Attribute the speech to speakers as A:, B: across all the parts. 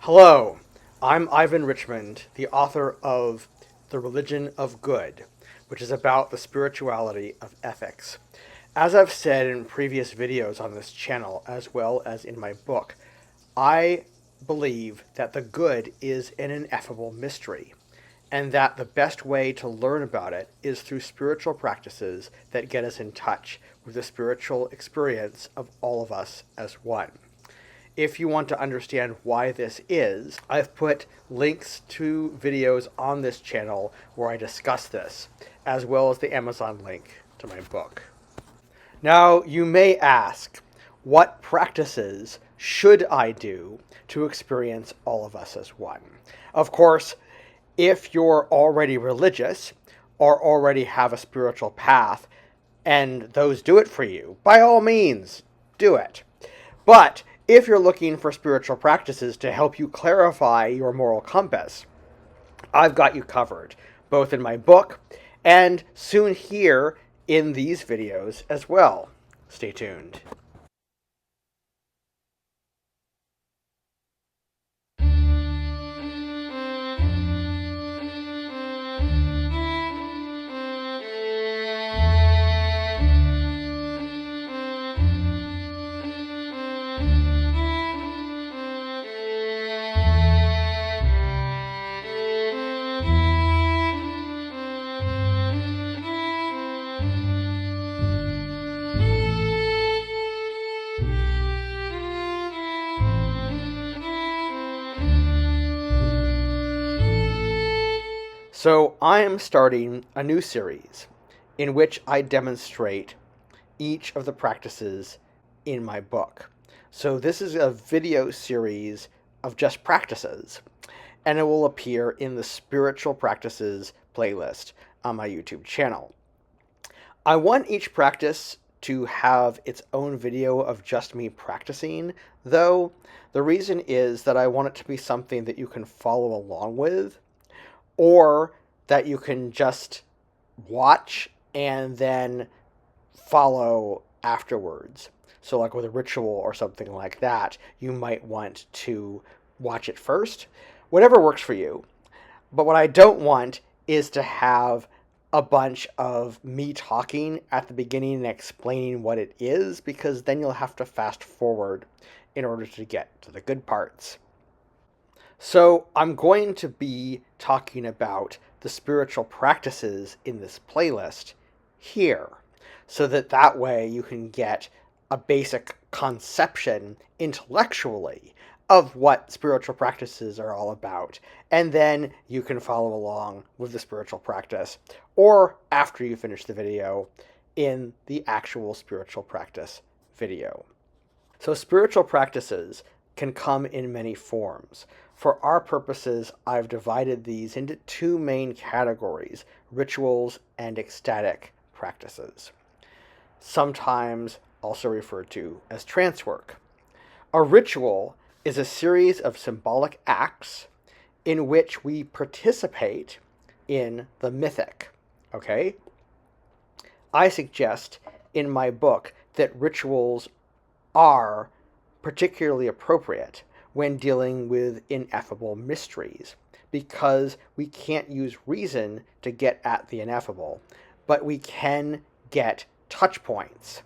A: Hello, I'm Ivan Richmond, the author of The Religion of Good, which is about the spirituality of ethics. As I've said in previous videos on this channel, as well as in my book, I believe that the good is an ineffable mystery, and that the best way to learn about it is through spiritual practices that get us in touch with the spiritual experience of all of us as one. If you want to understand why this is, I've put links to videos on this channel where I discuss this, as well as the Amazon link to my book. Now, you may ask, what practices should I do to experience all of us as one? Of course, if you're already religious or already have a spiritual path and those do it for you, by all means, do it. But if you're looking for spiritual practices to help you clarify your moral compass, I've got you covered, both in my book and soon here in these videos as well. Stay tuned. So I am starting a new series in which I demonstrate each of the practices in my book. So this is a video series of just practices, and it will appear in the Spiritual Practices playlist on my YouTube channel. I want each practice to have its own video of just me practicing, though the reason is that I want it to be something that you can follow along with, or that you can just watch and then follow afterwards. So like with a ritual or something like that, you might want to watch it first. Whatever works for you. But what I don't want is to have a bunch of me talking at the beginning and explaining what it is, because then you'll have to fast forward in order to get to the good parts. So I'm going to be talking about the spiritual practices in this playlist here, so that way you can get a basic conception intellectually of what spiritual practices are all about, and then you can follow along with the spiritual practice, or after you finish the video, in the actual spiritual practice video. So spiritual practices can come in many forms. For our purposes, I've divided these into two main categories: rituals and ecstatic practices, sometimes also referred to as trance work. A ritual is a series of symbolic acts in which we participate in the mythic. Okay? I suggest in my book that rituals are particularly appropriate when dealing with ineffable mysteries, because we can't use reason to get at the ineffable, but we can get touch points.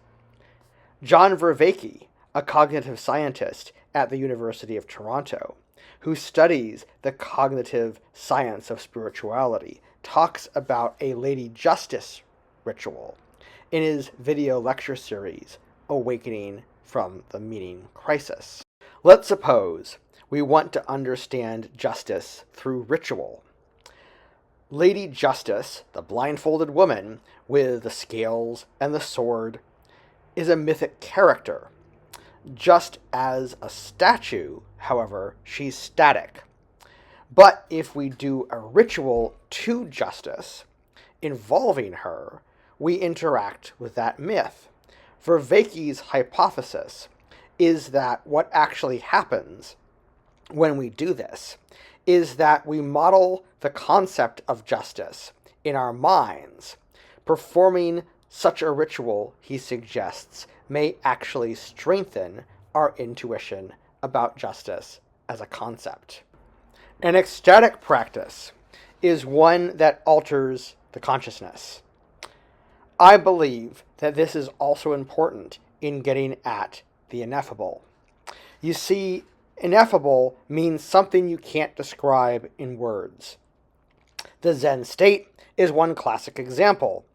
A: John Vervaeke, a cognitive scientist at the University of Toronto, who studies the cognitive science of spirituality, talks about a Lady Justice ritual in his video lecture series, Awakening from the Meaning Crisis. Let's suppose we want to understand justice through ritual. Lady Justice, the blindfolded woman with the scales and the sword, is a mythic character. Just as a statue, however, she's static. But if we do a ritual to justice involving her, we interact with that myth. Vervaeke's hypothesis is that what actually happens when we do this is that we model the concept of justice in our minds. Performing such a ritual, he suggests, may actually strengthen our intuition about justice as a concept. An ecstatic practice is one that alters the consciousness. I believe that this is also important in getting at the ineffable. You see, ineffable means something you can't describe in words. The Zen state is one classic example,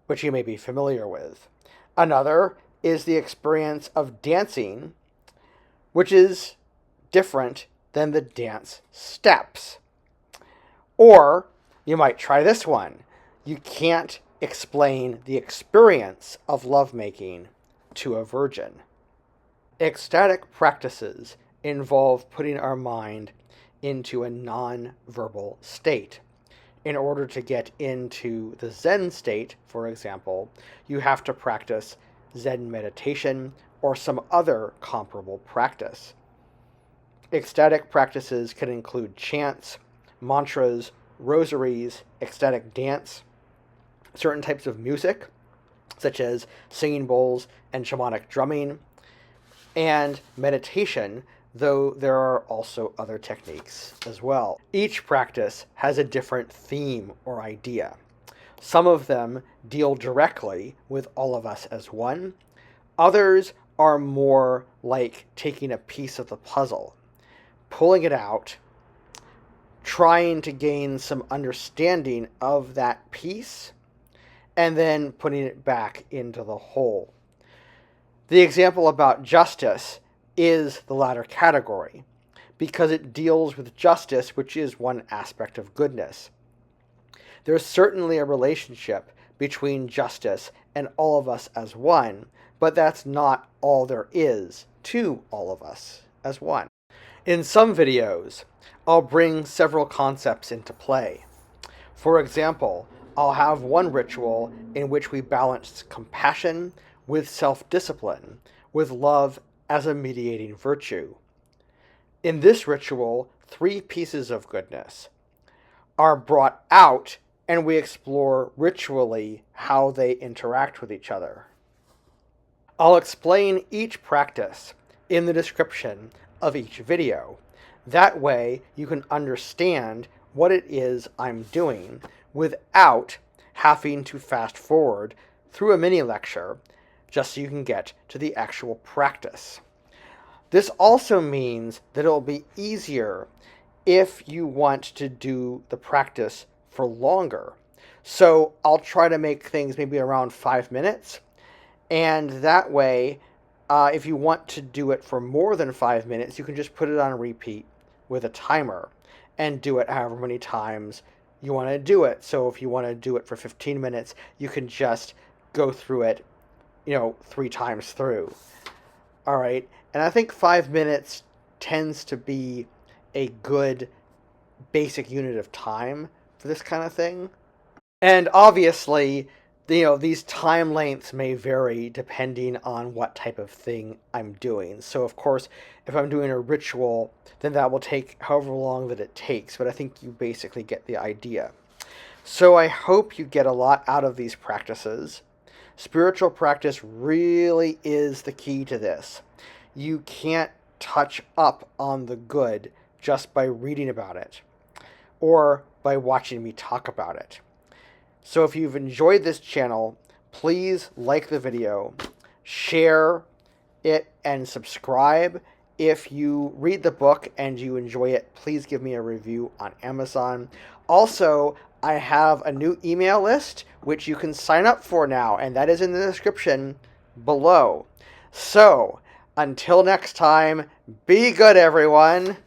A: which you may be familiar with. Another is the experience of dancing, which is different than the dance steps. Or you might try this one. You can't explain the experience of lovemaking to a virgin. Ecstatic practices involve putting our mind into a non-verbal state. In order to get into the Zen state, for example, you have to practice Zen meditation or some other comparable practice. Ecstatic practices can include chants, mantras, rosaries, ecstatic dance, certain types of music, such as singing bowls and shamanic drumming, and meditation, though there are also other techniques as well. Each practice has a different theme or idea. Some of them deal directly with all of us as one. Others are more like taking a piece of the puzzle, pulling it out, trying to gain some understanding of that piece, and then putting it back into the whole. The example about justice is the latter category, because it deals with justice, which is one aspect of goodness. There's certainly a relationship between justice and all of us as one, but that's not all there is to all of us as one. In some videos, I'll bring several concepts into play. For example, I'll have one ritual in which we balance compassion with self-discipline, with love as a mediating virtue. In this ritual, 3 pieces of goodness are brought out, and we explore ritually how they interact with each other. I'll explain each practice in the description of each video. That way you can understand what it is I'm doing without having to fast forward through a mini lecture, just so you can get to the actual practice. This also means that it'll be easier if you want to do the practice for longer. So I'll try to make things maybe around 5 minutes, and that way, if you want to do it for more than 5 minutes, you can just put it on repeat with a timer and do it however many times you want to do it. So if you want to do it for 15 minutes, you can just go through it 3 times through. All right. And I think 5 minutes tends to be a good basic unit of time for this kind of thing. And obviously, these time lengths may vary depending on what type of thing I'm doing. So of course, if I'm doing a ritual, then that will take however long that it takes. But I think you basically get the idea. So I hope you get a lot out of these practices. Spiritual practice really is the key to this. You can't touch up on the good just by reading about it or by watching me talk about it. So if you've enjoyed this channel, please like the video, share it, and subscribe. If you read the book and you enjoy it, please give me a review on Amazon. Also, I have a new email list which you can sign up for now, and that is in the description below. So, until next time, be good, everyone.